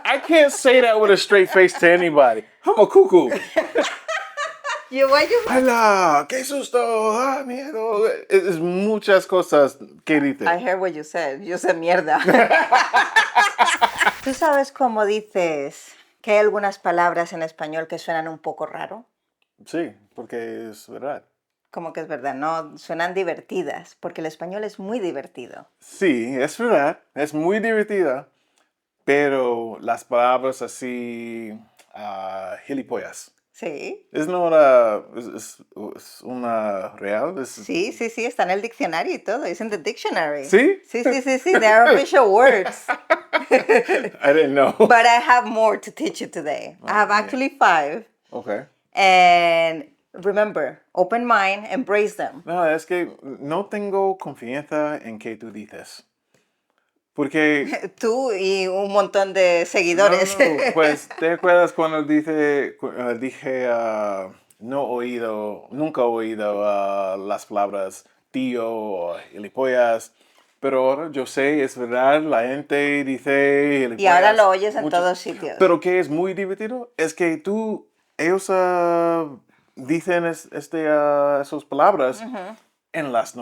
I can't say that with a straight face to anybody. I'm a cuckoo. ¡Hala! ¡Qué susto! ¡Ah, miedo! Es muchas cosas que dice. I heard what you said. You said mierda. ¿Tú sabes cómo dices que hay algunas palabras en español que suenan un poco raro? Sí, porque es verdad. Como que es verdad, ¿no? Suenan divertidas, porque el español es muy divertido. Sí, es verdad. Es muy divertida. Pero las palabras así, gilipollas. Sí. ¿Es una real? Sí, está en el diccionario y todo. It's in the dictionary. ¿Sí? Sí. They are official words. I didn't know. But I have more to teach you today. I have actually 5. Okay. And remember, open mind, embrace them. No, es que no tengo confianza en que tú dices. Porque... Tú y un montón de seguidores. No, pues, ¿te acuerdas cuando dije, nunca he oído las palabras tío o gilipollas? Pero ahora yo sé, es verdad, la gente dice gilipollas. Y ahora lo oyes en todos sitios. Pero que es muy divertido es que ellos dicen esas palabras en las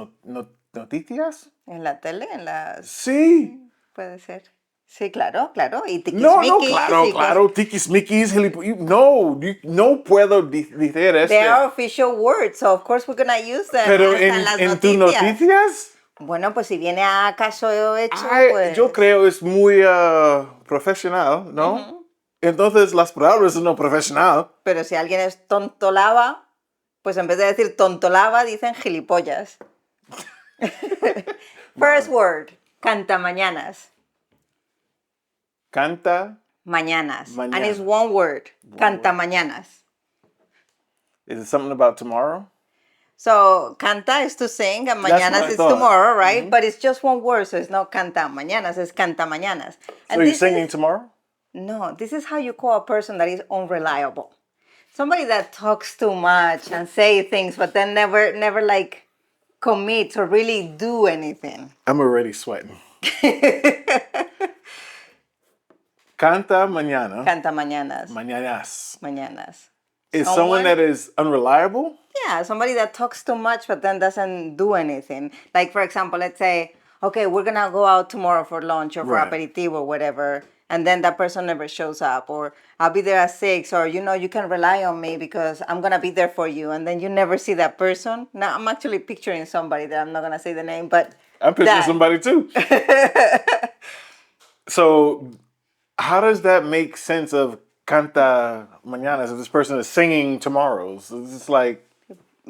noticias. ¿En la tele? ¿En las...? Sí. Puede ser. Sí, claro. Y tiquismiquis. Claro. Tiquismiquis, no puedo decir esto. They are official words, so of course we're gonna use them. Pero hasta en tus noticias. Bueno, pues si viene a caso hecho, pues... Yo creo es muy profesional, ¿no? Entonces las palabras son no profesional. Pero si alguien es tontolaba, pues en vez de decir tontolaba, dicen gilipollas. First word, cantamañanas. Canta. Mañanas. And it's one word. Cantamañanas. Is it something about tomorrow? So, canta is to sing and mañanas is tomorrow, right? But it's just one word, so it's not canta mañanas, it's canta mañanas. So you're singing tomorrow? No, this is how you call a person that is unreliable. Somebody that talks too much and say things, but then never like commits or really do anything. I'm already sweating. Canta mañana. Canta mañanas. Mañanas. Is someone that is unreliable? Yeah, somebody that talks too much but then doesn't do anything. Like, for example, let's say, okay, we're going to go out tomorrow for lunch or for aperitivo or whatever, and then that person never shows up, or I'll be there at 6, or, you can rely on me because I'm going to be there for you, and then you never see that person. Now, I'm actually picturing somebody that I'm not going to say the name, but... I'm picturing somebody too. So, how does that make sense of canta mañanas if this person is singing tomorrows? It's like...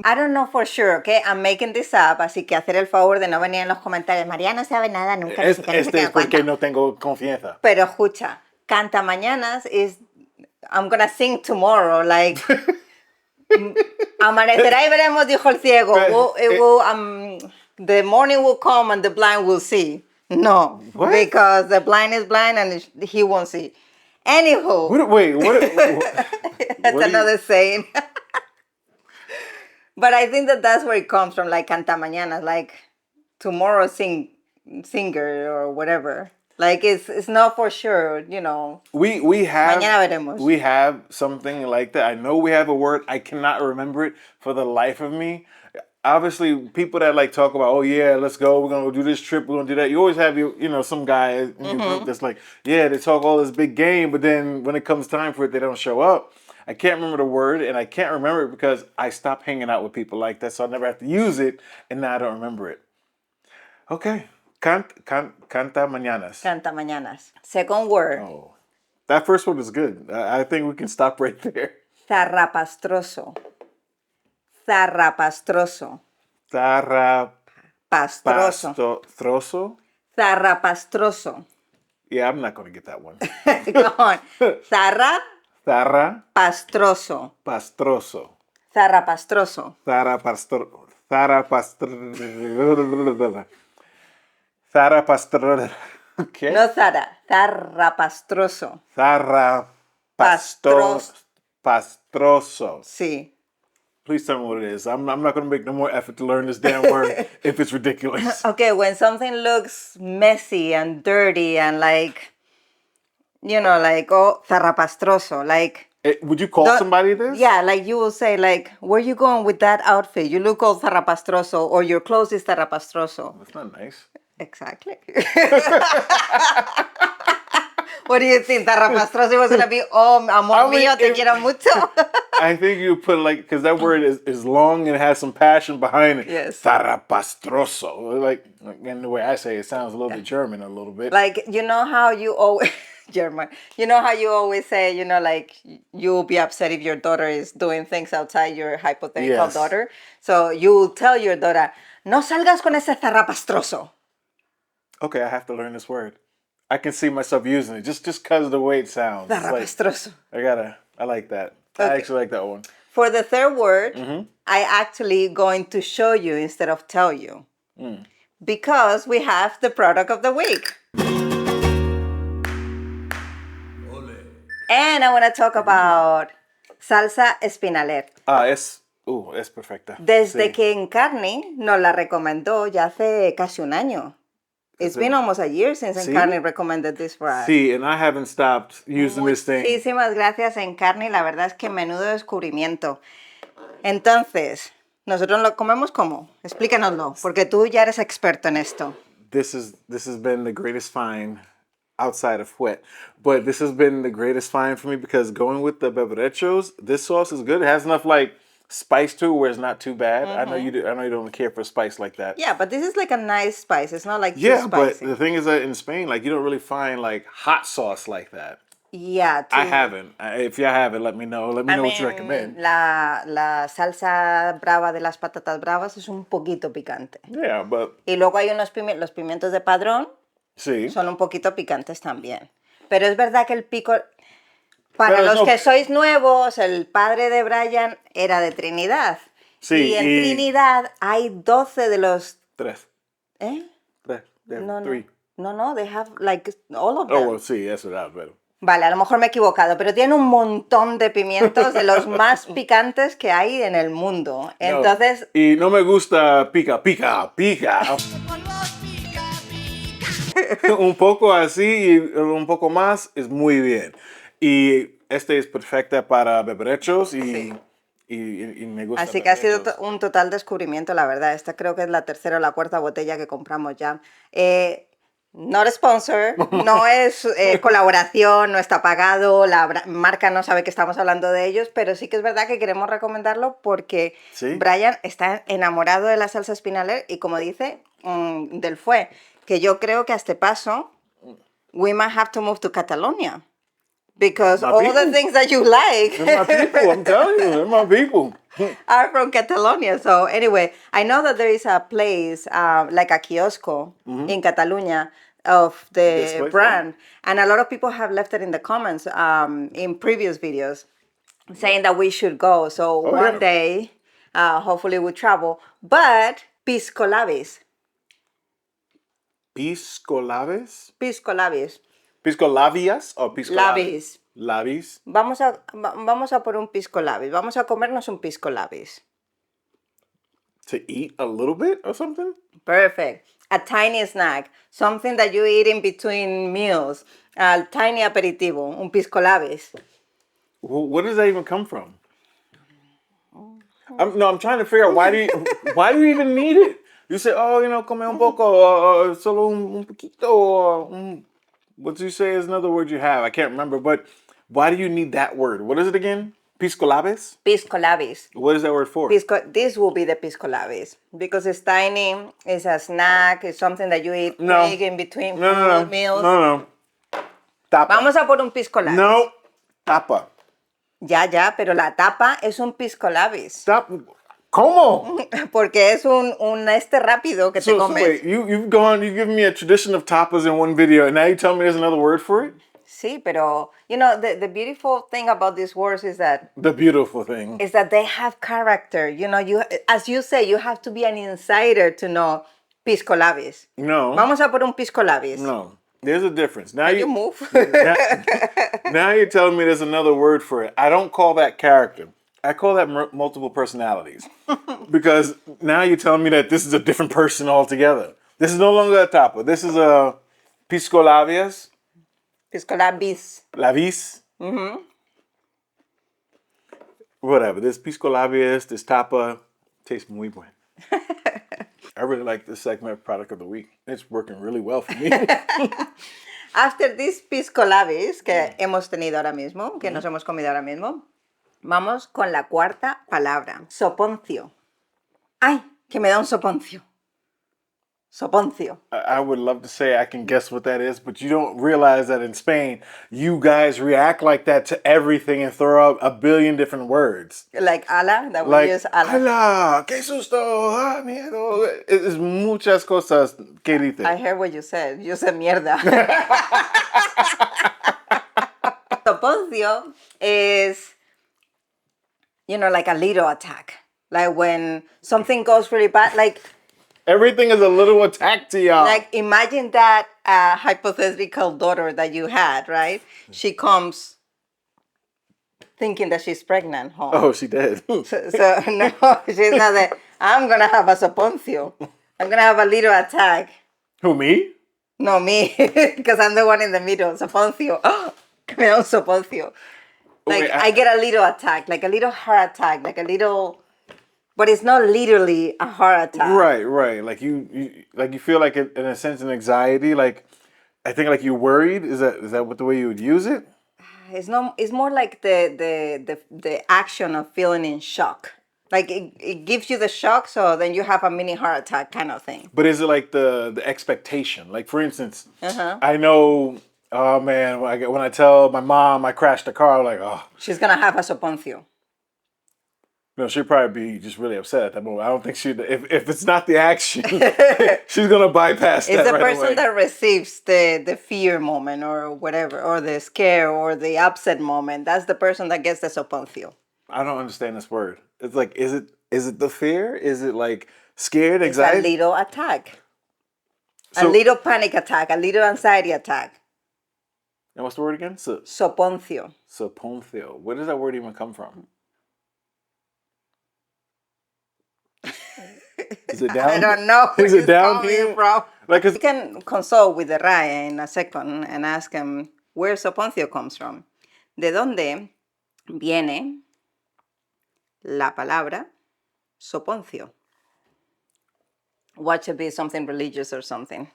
I don't know for sure, okay? I'm making this up, así que hacer el favor de no venir en los comentarios. María no sabe nada, nunca ni siquiera se es porque no tengo confianza. Pero escucha, canta mañanas is I'm gonna sing tomorrow, like amanecerá y veremos, dijo el ciego. The morning will come and the blind will see. No, what? Because the blind is blind and he won't see. Anywho. That's another saying. But I think that's where it comes from, like canta mañana, like tomorrow singer or whatever. Like it's not for sure, We have mañana veremos. We have something like that. I know we have a word. I cannot remember it for the life of me. Obviously, people that like talk about, oh yeah, let's go. We're gonna go do this trip. We're gonna do that. You always have some guy in your group that's like, yeah, they talk all this big game, but then when it comes time for it, they don't show up. I can't remember the word, and I can't remember it because I stopped hanging out with people like that, so I never have to use it, and now I don't remember it. Okay. Canta mañanas. Canta mañanas. Second word. Oh. That first one was good. I think we can stop right there. Zarrapastroso. Zarrapastroso. Zarrapastroso. Yeah, I'm not going to get that one. Go on. Zarrapastroso. Zarrapastroso. ¿Qué? No zarrapastroso. Zarrapastroso. Sí. Please tell me what it is. I'm not going to make no more effort to learn this damn word if it's ridiculous. Okay, when something looks messy and dirty and like, you know, like, oh, zarrapastroso, like. Would you call somebody this? Yeah, like you will say, like, where you going with that outfit? You look all zarrapastroso, or your clothes is zarrapastroso. That's not nice. Exactly. What do you think? Zarrapastroso was going to be, oh, amor mío, te quiero mucho. I think you put like, because that word is long and has some passion behind it. Yes. Zarrapastroso. Like, and the way I say it sounds a little bit German a little bit. Like, you know how you always, German, you know how you always say, you know, like, you'll be upset if your daughter is doing things outside your hypothetical daughter. So you will tell your daughter, no salgas con ese zarrapastroso. Okay, I have to learn this word. I can see myself using it just because of the way it sounds. Zarrapastroso. Like, I like that. Okay. I actually like that one. For the third word, I actually going to show you instead of tell you. Because we have the product of the week. And I want to talk about salsa espinalet. Es perfecta. Desde que Encarni nos la recomendó ya hace casi un año. It's been almost a year since Encarni recommended this for us. Sí, and I haven't stopped using this thing. Muchísimas gracias, Encarni. La verdad es que menudo descubrimiento. Entonces, ¿nosotros lo comemos cómo? Explícanoslo, porque tú ya eres experto en esto. This has been the greatest find outside of wet. But this has been the greatest find for me because going with the beberechos, this sauce is good. It has enough like spice to it where it's not too bad. I know you don't care for spice like that. Yeah, but this is like a nice spice. It's not like too spicy. But the thing is that in Spain, like you don't really find like hot sauce like that. Yeah, I haven't. If y'all have it, let me know. Let me know what you recommend. La salsa brava de las patatas bravas es un poquito picante. Yeah, but... Y luego hay los pimientos de padrón. Sí. Son un poquito picantes también. Pero es verdad que el pico... Para los que sois nuevos, el padre de Bryan era de Trinidad. Sí, y en Trinidad hay 12 de los... 3. ¿Eh? 3. No, 3. No, they have like all of them. Oh, well, sí, eso era, pero... Vale, a lo mejor me he equivocado, pero tiene un montón de pimientos de los más picantes que hay en el mundo. Entonces... Y no me gusta pica. Un poco así y un poco más es muy bien. Y este es perfecta para beberechos y me gusta. Así que ha sido un total descubrimiento, la verdad. Esta creo que es la tercera o la cuarta botella que compramos ya. Not a sponsor, no es colaboración, no está pagado, la marca no sabe que estamos hablando de ellos, pero sí que es verdad que queremos recomendarlo porque Bryan está enamorado de la salsa espinaler y como dice, del fue, que yo creo que a este paso, we might have to move to Catalonia. Because all the things that you like they're my people, I'm telling you, they're my people. Are from Catalonia. So anyway, I know that there is a place, like a kiosco in Catalonia of the brand. And a lot of people have left it in the comments in previous videos saying that we should go. So one day, hopefully we'll travel. But Pisco Labis. Pisco Labis? Pisco Labis. ¿Pisco Labias o Pisco Labis? Labis. Vamos a por un Pisco Labis. Vamos a comernos un Pisco Labis. To eat a little bit or something? Perfect. A tiny snack. Something that you eat in between meals. A tiny aperitivo. Un Pisco Labis. Where does that even come from? I'm trying to figure out why do you even need it? You say, come un poco, solo un poquito, or what do you say is another word you have? I can't remember, but why do you need that word? What is it again? Pisco Labis? Pisco Labis. What is that word for? This will be the Pisco Labis. Because it's tiny, it's a snack, it's something that you eat quick in between meals. No. Tapa. Vamos a por un Pisco Labis. No, tapa. Ya, pero la tapa es un Pisco Labis. ¿Cómo? Porque es un rápido que te comes. So wait, you've given me a tradition of tapas in one video, and now you tell me there's another word for it? Sí, pero, the beautiful thing about these words is that... The beautiful thing. Is that they have character. As you say, you have to be an insider to know Pisco Labis. No. Vamos a por un Pisco Labis. No. There's a difference. Now you move. now you're telling me there's another word for it. I don't call that character. I call that multiple personalities. Because now you're telling me that this is a different person altogether. This is no longer a tapa. This is a Pisco Labias. Pisco labis. La vis. Whatever. This pisco labias, this tapa, tastes muy bueno. I really like this segment, product of the week. It's working really well for me. After this pisco labis que hemos tenido ahora mismo, que nos hemos comido ahora mismo, vamos con la cuarta palabra. Soponcio. ¡Ay! Que me da un soponcio. Soponcio. I would love to say I can guess what that is, but you don't realize that in Spain, you guys react like that to everything and throw out a billion different words. Like ala, that we Like, use ala. ¡Hala! ¡Qué susto! ¡Ah, miedo! Es muchas cosas que dice. I heard what you said. You said mierda. Soponcio is, like a little attack. Like when something goes really bad, like Everything is a little attack to y'all. Like imagine that hypothetical daughter that you had, right? She comes thinking that she's pregnant home. Oh, she did. So no, she's not that. I'm gonna have a soponcio. I'm gonna have a little attack. Who, me? No, me, because I'm the one in the middle. Soponcio. Oh, me da un soponcio. Like Wait, I get a little attack, like a little heart attack, like a little. But it's not literally a heart attack. Right. Like you feel like in a sense an anxiety. Like I think like you're worried. Is that what the way you would use it? It's not. It's more like the action of feeling in shock. Like it gives you the shock, so then you have a mini heart attack kind of thing. But is it like the expectation? Like for instance, I know. Oh man, when I tell my mom I crashed the car, I'm like, oh. She's gonna have a soponcio. No, she'd probably be just really upset at that moment. I don't think she'd. If it's not the action, she's gonna bypass It's that the right person away. that receives the fear moment or whatever, or the scare or the upset moment. That's the person that gets the soponcio. I don't understand this word. It's like, is it the fear? Is it like scared, It's a anxiety? little attack. So- a little panic attack, a little anxiety attack. And what's the word again? Soponcio. Soponcio. Where does that word even come from? Is it down? I don't know. Is where it down coming here? from. Like, You can consult with the RAE in a second and ask him where soponcio comes from. ¿De dónde viene la palabra soponcio? What should be something religious or something.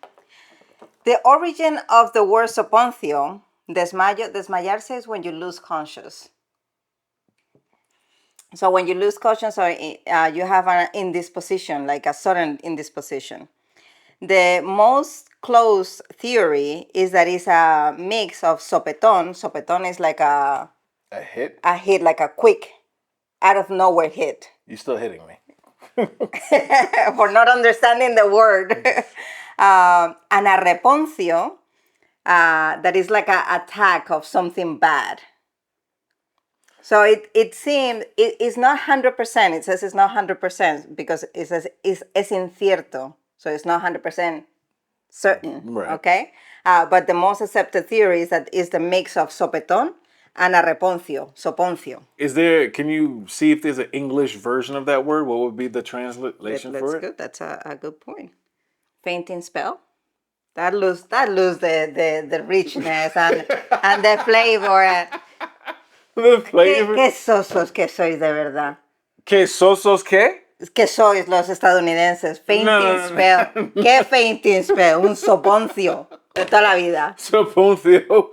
The origin of the word soponcio, desmayarse is when you lose conscious. So when you lose conscious or you have an indisposition, like a sudden indisposition. The most close theory is that it's a mix of sopetón. Sopetón is like a hit? hit, like a quick, out of nowhere hit. You're still hitting me. For not understanding the word. And a reponcio, that is like an attack of something bad. So it seems, it's not 100%. It says it's not 100% because it says es incierto. So it's not 100% certain, Right. Okay? But the most accepted theory is that it's the mix of sopetón and a reponcio, soponcio. Can you see if there's an English version of that word? What would be the translation for it? Good. That's a good point. Fainting spell. That lose the richness and the flavor. The flavor. ¿Qué sosos que sois de verdad? ¿Qué sosos qué? Que sois los estadounidenses. Fainting No. spell. ¿Qué fainting spell? Un soponcio de toda la vida. Soponcio.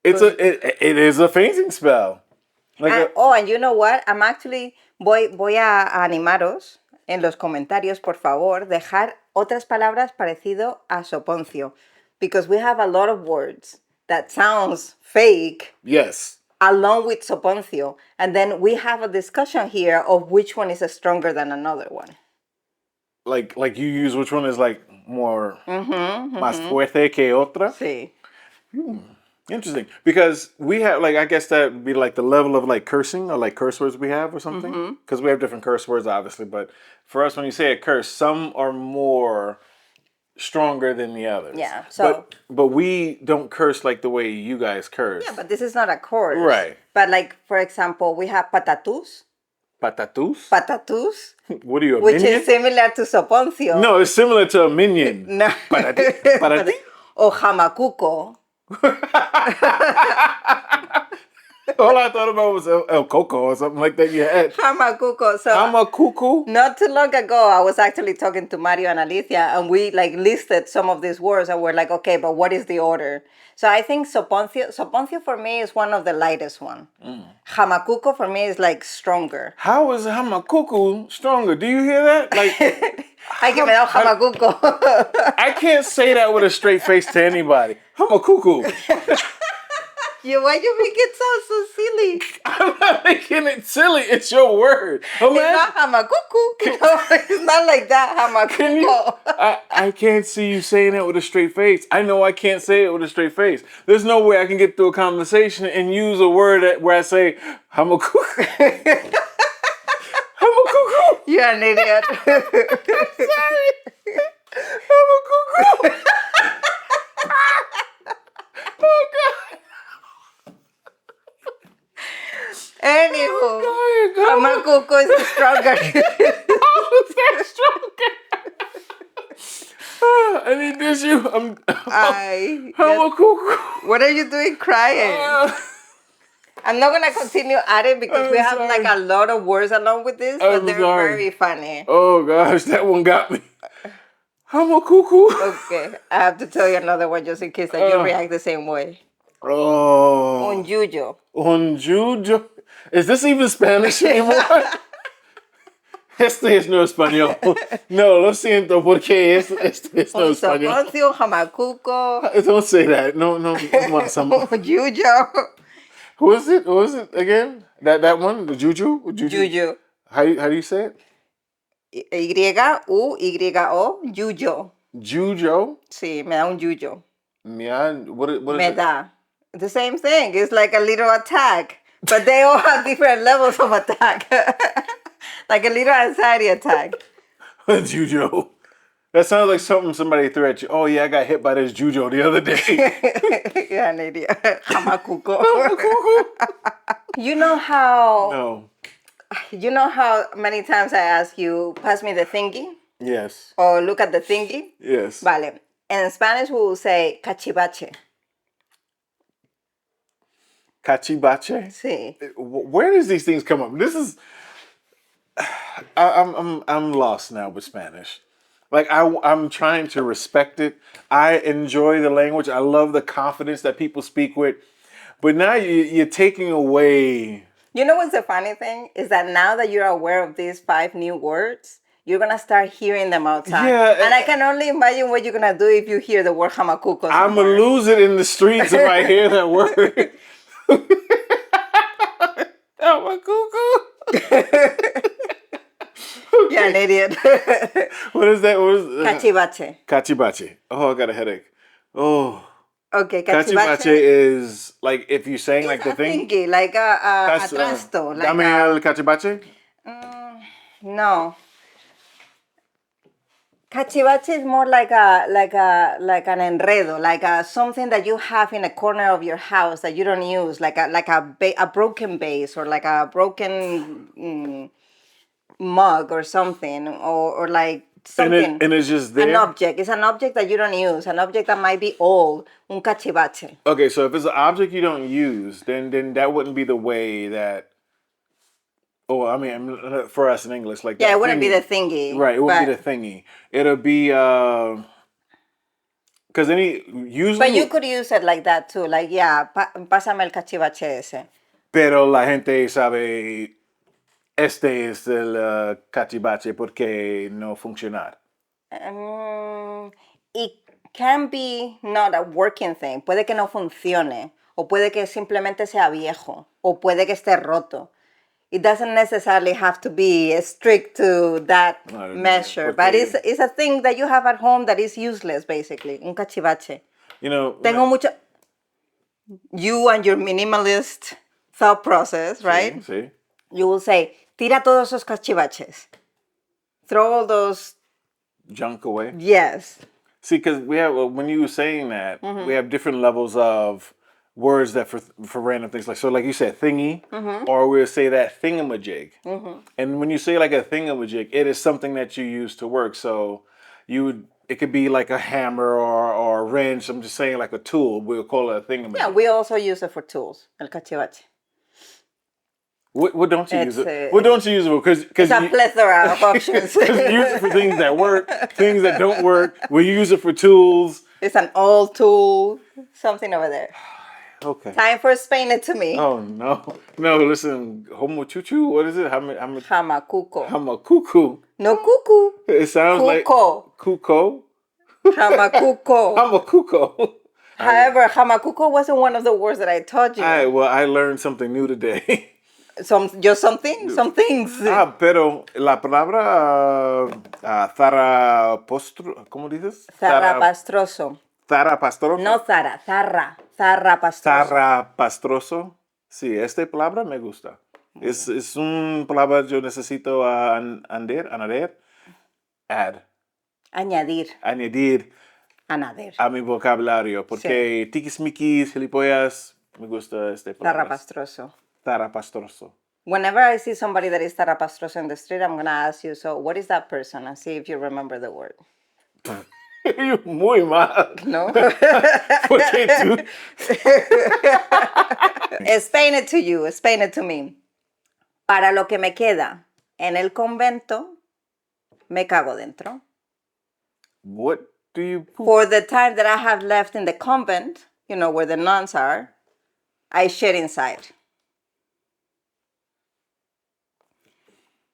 It is a fainting spell. Like And you know what? I'm actually voy a animaros en los comentarios, por favor, dejar otras palabras parecido a soponcio, because we have a lot of words that sounds fake. yes. Along with soponcio, and then we have a discussion here of which one is stronger than another one. Like you use which one is like more más fuerte que otra. Sí. Interesting, because we have like I guess that would be like the level of like cursing or like curse words we have or something. Because we have different curse words, obviously, but for us, when you say a curse, some are more stronger than the others. Yeah. So. But we don't curse like the way you guys curse. Yeah, but this is not a curse. Right. But like, for example, we have patatus. Patatus. Patatus. What are you, a Which minion? is similar to soponcio. No, it's similar to a minion. No. Patati. O jamacuco. All I thought about was El Coco or something like that you had. Hamacuco. So I'm a cuckoo. not too long ago, I was actually talking to Mario and Alicia, and we like listed some of these words, and we're like, okay, but what is the order? So I think soponcio for me is one of the lightest one. Hamacuco for me is like stronger. How is hamacuco stronger? Do you hear that? Like, Hay que me da un hamacuco. I can't say that with a straight face to anybody. Hamacuco. Why you make it sound so silly? I'm not making it silly. It's your word. It's not hamacuco. No, it's not like that. Hamacuco. I can't see you saying that with a straight face. I know I can't say it with a straight face. There's no way I can get through a conversation and use a word where I say hamacuco. Hamacuco. You're an idiot. I'm sorry. Hamacuco. Oh God. Anywho, Oh, hamacuco is stronger. how is that stronger? I need this. Hamacuco. What are you doing crying? I'm not gonna continue at it because we have like a lot of words along with this, but they're very funny. Oh gosh, that one got me. Hamacuco. Okay, I have to tell you another one just in case that you react the same way. Oh. Un yuyo. Un jujo. Is this even Spanish anymore? Este es no español. No, lo siento, porque este es no Un español. soponcio, hamacuco. Don't say that. No. Un yuyo. Who is it? Who is it again? That one? The juju? Yuyo. How do you say it? Y-U-Y-O, yuyo. Jujo? Sí, me da un yuyo. What is Me it? da. The same thing. It's like a little attack. But they all have different levels of attack. Like a little anxiety attack. Jujo. That sounds like something somebody threw at you. Oh yeah, I got hit by this jujo the other day. You're an idiot. Hamacuco. You know how No. you know how many times I ask you, pass me the thingy? Yes. Or look at the thingy? Yes. Vale. In Spanish we will say cachivache. Cachivache. Sí. Where does these things come up? This is. I'm lost now with Spanish. Like I'm trying to respect it. I enjoy the language. I love the confidence that people speak with. But now you're taking away. You know what's the funny thing? Is that now that you're aware of these 5 new words, you're going to start hearing them outside. Yeah. And I can only imagine what you're going to do if you hear the word hamacuco I'm somewhere. gonna lose it in the streets if I hear that word. You're an idiot. What is that? What is Cachivache. Cachivache. Oh, I got a headache. Oh. Okay, Cachivache is like if you're saying like the thing. Thingy, like a trasto. Like Dame el cachivache. no. Cachivache is more like an enredo, like something that you have in a corner of your house that you don't use, like a broken vase or like a broken mug or something, or like something. And it's just there. An object. It's an object that you don't use. An object that might be old. Un cachivache. Okay, so if it's an object you don't use, then that wouldn't be the way that. Oh, I mean, for us in English, like Yeah, it wouldn't be the thingy. Right, it wouldn't be the thingy. It'll be because usually. But you could use it like that too. Like, yeah, pásame el cachivache ese. Pero la gente sabe. Este es el cachivache porque no funcionar. It can be not a working thing. Puede que no funcione. O puede que simplemente sea viejo. O puede que esté roto. It doesn't necessarily have to be strict to that measure. But it's a thing that you have at home that is useless, basically. Un cachivache. You know. Tengo mucho. You and your minimalist thought process, right? Sí. You will say, tira todos esos cachivaches. Throw all those. Junk away. Yes. See, because we have when you were saying that, we have different levels of words that for random things. Like so, like you said, thingy, or we'll say that thingamajig. And when you say like a thingamajig, it is something that you use to work. So you would it could be like a hammer or a wrench. I'm just saying like a tool. We'll call it a thing. Yeah, we also use it for tools. El cachivache. What don't you use It's it? What don't you use it for? Because it's a plethora of options. you use it for things that work, things that don't work. We use it for tools. It's an old tool. Something over there. Okay. Time for explain it to me. Oh no, no! Listen, homo chuchu. What is it? Hamakuko. Hamakuku. No cuckoo. It sounds like Kuko. kuko. Hamakuko. Hamakuko. However, hamakuko wasn't one of the words that I taught you. I learned something new today. Some things. Pero la palabra zarapastro, ¿cómo dices? Zarrapastroso. Zarapastroso. No zarrapastroso. Zarrapastroso. Sí, esta palabra me gusta. Es una palabra yo necesito añadir a mi vocabulario. Porque tiquismiquis, gilipollas, me gusta este palabra. Zarrapastroso. Zarapastroso. Whenever I see somebody that is zarrapastroso in the street, I'm going to ask you, so what is that person? And see if you remember the word. You're muy mal. No? Porque tú... Explain it to you. Explain it to me. Para lo que me queda en el convento, me cago dentro. What do you... For the time that I have left in the convent, where the nuns are, I shit inside.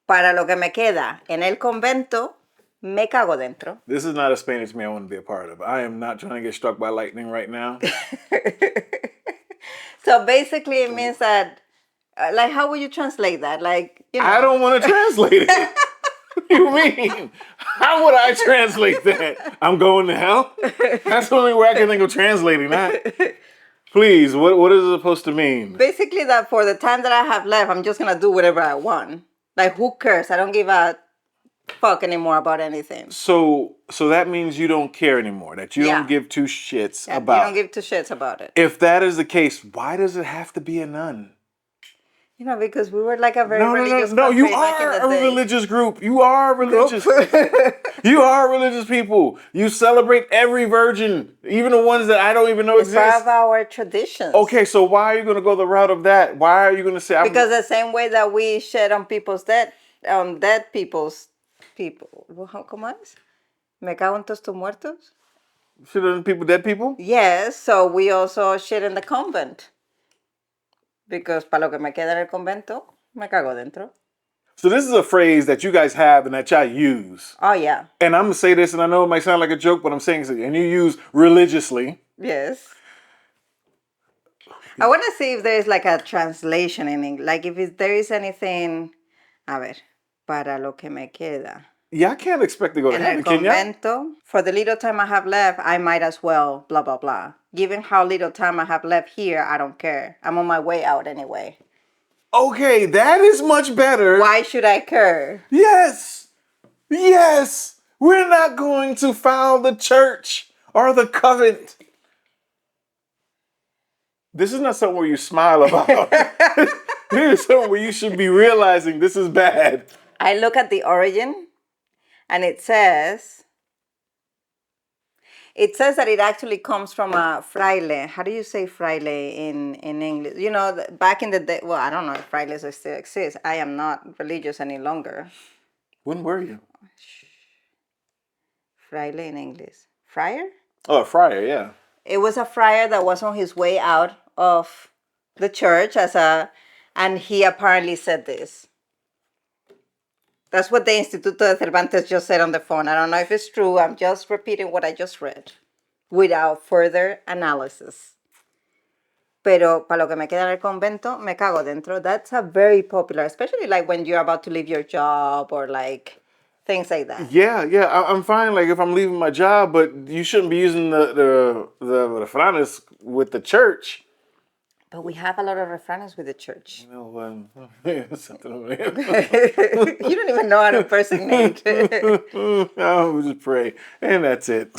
Para lo que me queda en el convento, me cago dentro. This is not a Spanish me I want to be a part of. I am not trying to get struck by lightning right now. So basically it means that, how would you translate that? I don't want to translate it. What do you mean? How would I translate that? I'm going to hell? That's the only way I can think of translating that. Please, what is it supposed to mean? Basically that for the time that I have left, I'm just going to do whatever I want. Who cares? I don't give a fuck anymore about anything. So that means you don't care anymore, that you don't give two shits about it. You don't give two shits about it. If that is the case, why does it have to be a nun? Because we were like a very religious No, country you back in are the a day. religious group. You are religious. You are religious people. You celebrate every virgin, even the ones that I don't even know It's part exist. of our traditions. Okay, so why are you going to go the route of that? Why are you going to say... Because the same way that we shed on dead people's people. ¿Cómo es? ¿Me cago en todos tus muertos? Shit on people, dead people? Yes, so we also shit in the convent. Because para lo que me queda en el convento, me cago dentro. So this is a phrase that you guys have and that y'all use. Oh, yeah. And I'm going to say this, and I know it might sound like a joke, but I'm saying it, and you use religiously. Yes. I want to see if there is a translation in English. If there is anything... A ver, para lo que me queda. Yeah, I can't expect to go to heaven, can ya? Convento, for the little time I have left, I might as well, blah, blah, blah. Given how little time I have left here, I don't care. I'm on my way out anyway. Okay, that is much better. Why should I care? Yes. Yes. We're not going to foul the church or the covenant. This is not something where you smile about. This is something where you should be realizing this is bad. I look at the origin, and it says that it actually comes from a fraile. How do you say fraile in English? Back in the day, well, I don't know if frailes still exist. I am not religious any longer. When were you? Fraile in English. Friar? Oh, a friar, yeah. It was a friar that was on his way out of the church and he apparently said this. That's what the Instituto de Cervantes just said on the phone. I don't know if it's true. I'm just repeating what I just read without further analysis. Pero para lo que me queda en el convento, me cago dentro. That's a very popular, especially when you're about to leave your job or things like that. Yeah, I'm fine. If I'm leaving my job, but you shouldn't be using the refranes with the church. But we have a lot of refranes with the church. You don't even know how to impersonate. I'll just pray, and that's it.